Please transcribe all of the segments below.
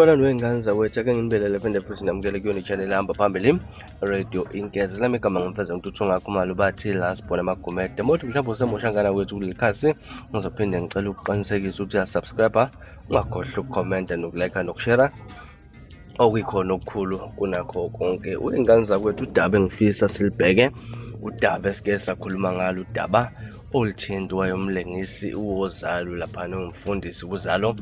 Sanibonani wengane zawethu ake nginibelele phinde futhi namukele kuyona i-channel ehamba phambili Radio Inkezi. Lami igama ngimfeza ngituthu ngakhumalo bathi la sibona amagumede. Mothi mhlawumbe usemoshangana kwethu kuleli khasi ngizophinde ngicela ukuqinisekisa ukuthi uyasubscribe, ungakhohlwa ukucomment nokulike nokushare. Okuyikhona okukhulu kunakho konke. Wengane zakwethu udaba engifisa silibheke, udaba esike sakhuluma ngalo, udaba oluthindiwayo umlengisi uWozalo laphana ungumfundisi uWozalo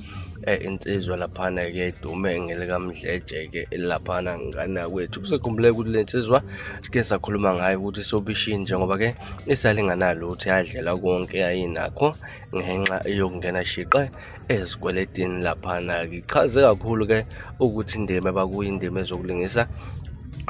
insizwa laphana ke dume ngelika Mdleje ke laphana ngana kwethu. Kusekhumbuleke ukuthi le nsizwa sike sakhuluma ngayo ukuthi sobishini njengoba ke isalingana lutho yadlela konke ayinakho ngenxa yokungena shiqe ezikweletini laphana. Ichaze kakhulu ke ukuthi indima bakuyindima ezokulingisa,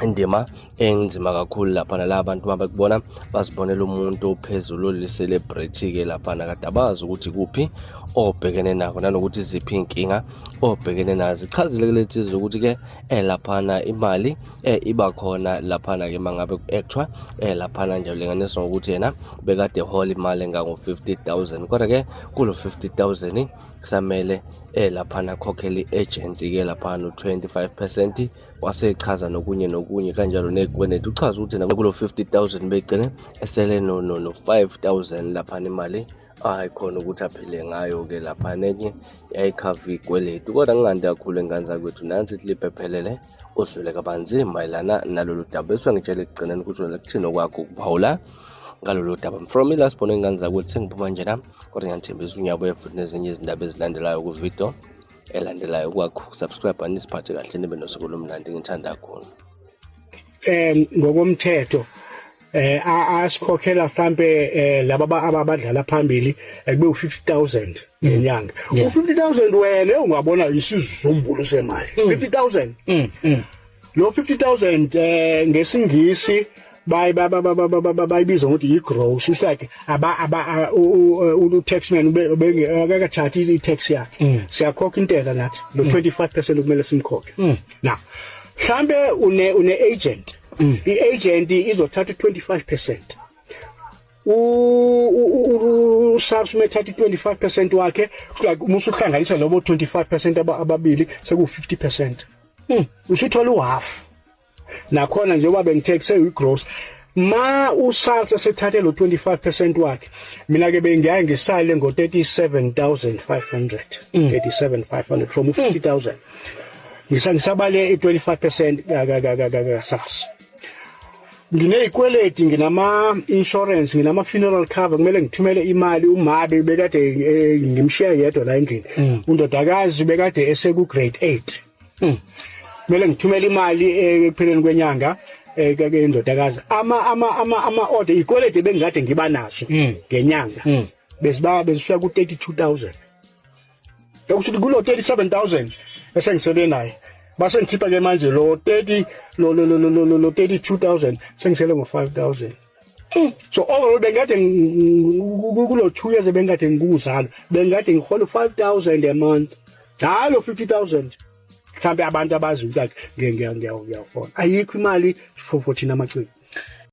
indima enzima kakhulu laphana. La bantu mabekubona bazibonela umuntu ophezulu le-celebrity ke laphana, kade abazi ukuthi kuphi obhekene nakho nanokuthi iziphi inkinga obhekene nazo. Ichazile ke letsizwe ukuthi ke laphana imali iba khona laphana ke mangabe ku-actwa laphana nje ulenganiswa ngokuthi yena bekade hola imali engango 50,000, kodwa ke kulo 50,000 kusamele laphana khokheli agency ke laphana u25%. Wasechaza nokunye kanjalo nekwenethu. Uchaza ukuthi nakulo 50,000 begcine esele no 5,000 laphana imali ayikhona ukuthi aphile ngayo ke laphana, enye yayikhava ikweletu. Kodwa ngingandi kakhulu engane zakwethu nansi liphephelele uzwele kabanzi mayelana nalolu daba esengitshela ekugcineni ukuthi kuthini okwakho ukuphawula ngalolu daba. From ila sibona engane zakwethu sengiphuma nje nami, kodwa ngiyathembisa unyabuye futhi nezinye izindaba ezilandelayo ku video elandelayo kwakho. Subscribe anisiphathe kahle nibe nosuku lomnandi, ngithanda kakhulu. Ngokomthetho asikhokhela mhlambe laba abadlala phambili kube u50,000 ngenyanga. U50,000 wena ungabona isizumbulu semali 50,000. Lo 50,000 ngesingisi bayibiza ukuthi i-gross. It's like u-taxman akakathathi i-tax yakhe, siyakhokha intela nathi lo 25% kumele simkhokhe. Now mhlambe une-agent, i-agent izothatha 25%. U-SARS umethatha 25% wakhe, like umusuhlanganisa lobo 25% ababili seku-50%. Usuthola u-half. Nakhona njengoba bengithe kuseyi-gross, ma uSARS esethathe lo 25% wakhe, mina ke bengiyaye ngisale ngo-37,500. 37,500 from 50,000. Ngisabale i-25% ka-SARS. Ngineyikweleti, nginama-insurance, nginama-funeral cover, kumele ngithumele imali. Umabe bekade ngimshiya yedwa la endlini, undodakazi bekade eseku-grade 8. Kumele ngithumele imali ekupheleni kwenyanga ke indodakazi. Ama-order ikweleti bengikade ngiba nazo ngenyanga bezifika ku-32,000. Ukuthi kulo 37,000 esengisele naye base ngikhipha ke manje lo 32,000 sengisele ngo-5,000. So overall bengikade kulo 2 years bengikade ngikuZalo bengikade ngihola 5,000 a month, njalo 50,000. Mhlambe abantu abazi ukuthi ngiyafona ayikho imali for thina amaciko.